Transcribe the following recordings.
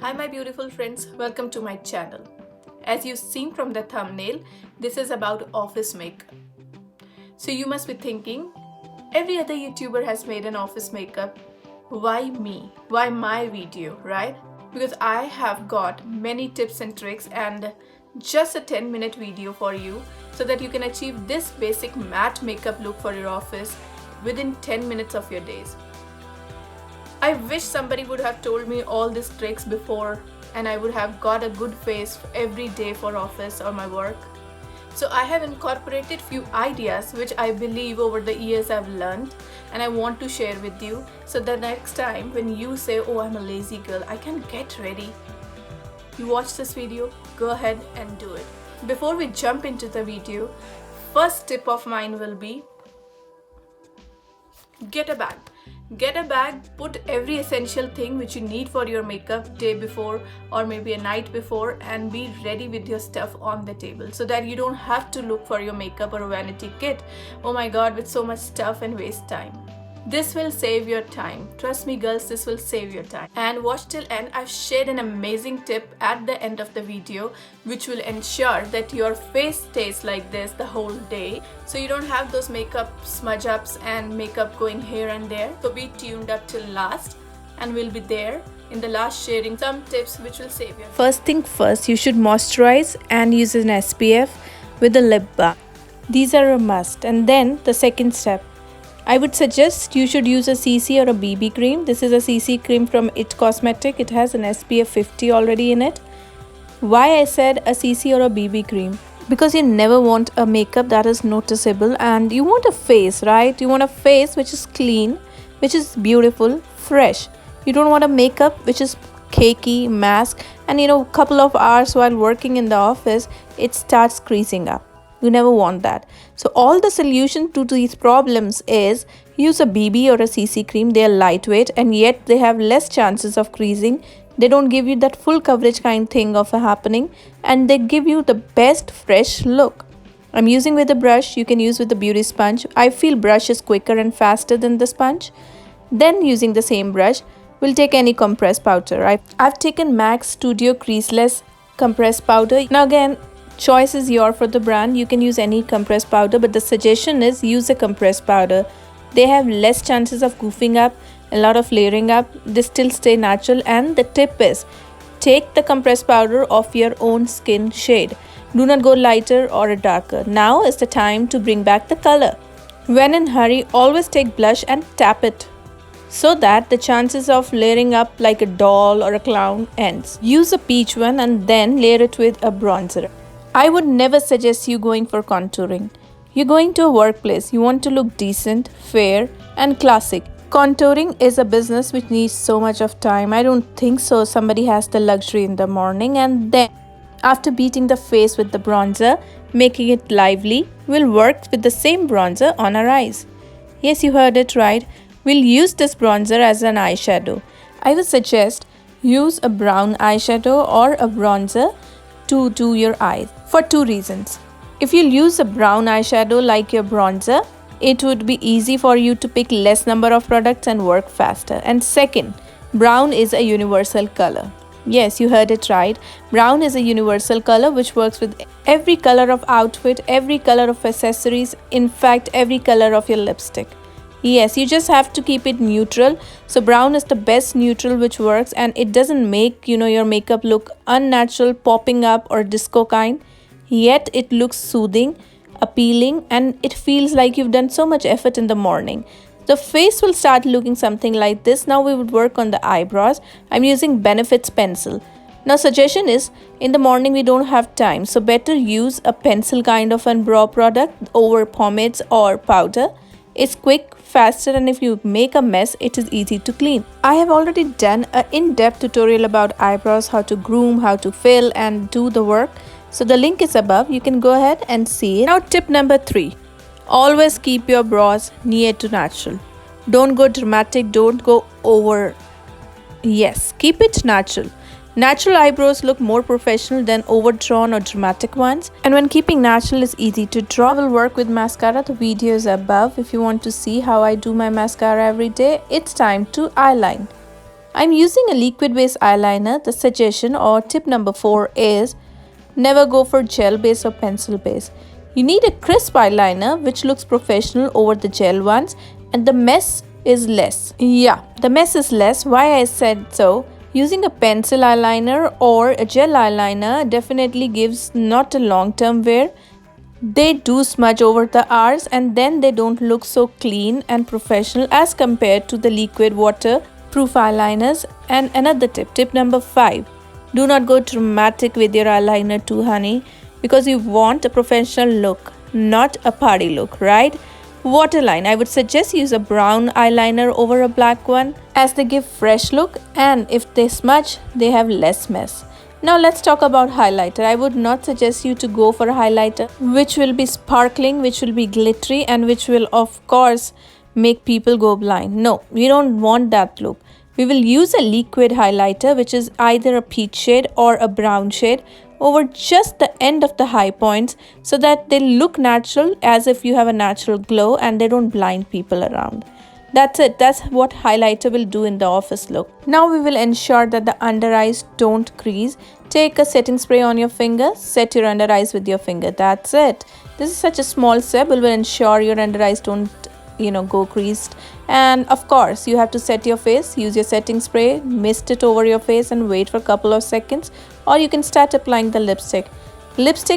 Hi my beautiful friends, welcome to my channel. As you've seen from the thumbnail, this is about office makeup. So you must be thinking, every other YouTuber has made an office makeup. Why me? Why my video, right? Because I have got many tips and tricks and just a 10-minute video for you so that you can achieve this basic matte makeup look for your office within 10 minutes of your days. I wish somebody would have told me all these tricks before and I would have got a good face every day for office or my work. So I have incorporated few ideas which I believe over the years I've learned and I want to share with you so that next time when you say, oh, I'm a lazy girl, I can't get ready. You watch this video, go ahead and do it. Before we jump into the video, first tip of mine will be get a bag. Get a bag, put every essential thing which you need for your makeup day before or maybe a night before and be ready with your stuff on the table so that you don't have to look for your makeup or a vanity kit. Oh my god, with so much stuff and waste time. This will save your time. Trust me girls, this will save your time. And watch till end. I've shared an amazing tip at the end of the video which will ensure that your face stays like this the whole day. So you don't have those makeup smudge ups and makeup going here and there. So be tuned up till last and we'll be there in the last sharing some tips which will save you. First thing first, you should moisturize and use an SPF with a lip balm. These are a must. And then the second step, I would suggest you should use a CC or a BB cream. This is a CC cream from IT Cosmetic. It has an SPF 50 already in it. Why I said a CC or a BB cream? Because you never want a makeup that is noticeable and you want a face, right? You want a face which is clean, which is beautiful, fresh. You don't want a makeup which is cakey, mask, and a couple of hours while working in the office, it starts creasing up. You never want that. So all the solution to these problems is use a BB or a CC cream. They are lightweight and yet they have less chances of creasing. They don't give you that full coverage kind thing of a happening and they give you the best fresh look. I'm using with a brush. You can use with the beauty sponge. I feel brush is quicker and faster than the sponge. Then using the same brush, we'll take any compressed powder. I've taken MAC Studio Creaseless compressed powder. Now again, choice is yours for the brand. You can use any compressed powder, but the suggestion is use a compressed powder. They have less chances of goofing up, a lot of layering up. They still stay natural, and the tip is take the compressed powder of your own skin shade. Do not go lighter or darker. Now is the time to bring back the color. When in hurry, always take blush and tap it so that the chances of layering up like a doll or a clown ends. Use a peach one and then layer it with a bronzer. I would never suggest you going for contouring. You're going to a workplace. You want to look decent, fair, and classic. Contouring is a business which needs so much of time. I don't think so somebody has the luxury in the morning and then after beating the face with the bronzer, making it lively, we'll work with the same bronzer on our eyes. Yes, you heard it right. We'll use this bronzer as an eyeshadow. I would suggest use a brown eyeshadow or a bronzer to do your eyes for two reasons. If you use a brown eyeshadow like your bronzer, it would be easy for you to pick less number of products and work faster. And second, brown is a universal color. Yes, you heard it right. Brown is a universal color which works with every color of outfit, every color of accessories, in fact every color of your lipstick. Yes, you just have to keep it neutral. So brown is the best neutral which works and it doesn't make your makeup look unnatural, popping up or disco kind. Yet it looks soothing, appealing, and it feels like you've done so much effort in the morning. The face will start looking something like this. Now we would work on the eyebrows. I'm using Benefits pencil. Now suggestion is in the morning we don't have time. So better use a pencil kind of an brow product over pomades or powder. It's quick, faster, and if you make a mess, it is easy to clean. I have already done an in-depth tutorial about eyebrows, how to groom, how to fill and do the work. So the link is above. You can go ahead and see it. Now tip number 3. Always keep your brows near to natural. Don't go dramatic, don't go over. Yes, keep it natural. Natural eyebrows look more professional than overdrawn or dramatic ones. And when keeping natural is easy to draw, I will work with mascara. The video is above. If you want to see how I do my mascara every day, it's time to eyeline. I'm using a liquid based eyeliner. The suggestion or tip number 4 is never go for gel base or pencil base. You need a crisp eyeliner which looks professional over the gel ones, and the mess is less. Yeah, the mess is less. Why I said so? Using a pencil eyeliner or a gel eyeliner definitely gives not a long-term wear. They do smudge over the hours and then they don't look so clean and professional as compared to the liquid waterproof eyeliners. And another tip number 5. Do not go dramatic with your eyeliner too, honey, because you want a professional look, not a party look, right? Waterline, I would suggest use a brown eyeliner over a black one as they give fresh look, and if they smudge, they have less mess. Now let's talk about highlighter. I would not suggest you to go for a highlighter which will be sparkling, which will be glittery, and which will of course make people go blind. No, we don't want that look. We will use a liquid highlighter which is either a peach shade or a brown shade over just the end of the high points so that they look natural, as if you have a natural glow, and they don't blind people around. That's it. That's what highlighter will do in the office look. Now we will ensure that the under eyes don't crease. Take a setting spray on your finger, set your under eyes with your finger. That's it. This is such a small step. It will ensure your under eyes don't go creased. And of course you have to set your face. Use your setting spray, mist it over your face and wait for a couple of seconds, or you can start applying the lipstick.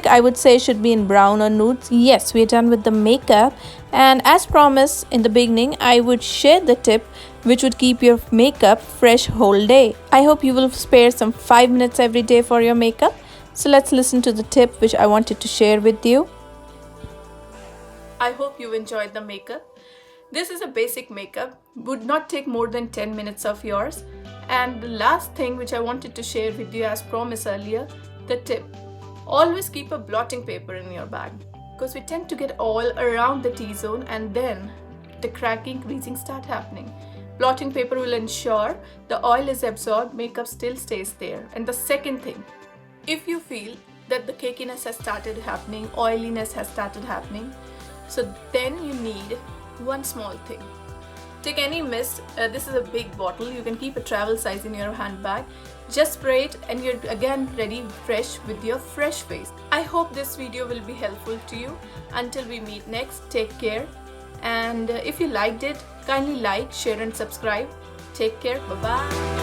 I would say should be in brown or nudes. Yes, we're done with the makeup, and as promised in the beginning, I would share the tip which would keep your makeup fresh whole day. I hope you will spare some 5 minutes every day for your makeup. So let's listen to the tip which I wanted to share with you. I hope you enjoyed the makeup. This is a basic makeup, would not take more than 10 minutes of yours. And the last thing which I wanted to share with you as promised earlier, the tip. Always keep a blotting paper in your bag, because we tend to get oil around the T-zone and then the cracking, creasing start happening. Blotting paper will ensure the oil is absorbed, makeup still stays there. And the second thing, if you feel that the cakiness has started happening, oiliness has started happening, so then you need one small thing. Take any mist. This is a big bottle. You can keep a travel size in your handbag. Just spray it and you're again ready, fresh with your fresh face. I hope this video will be helpful to you. Until we meet next, take care. And if you liked it, kindly like, share and subscribe. Take care. Bye-bye.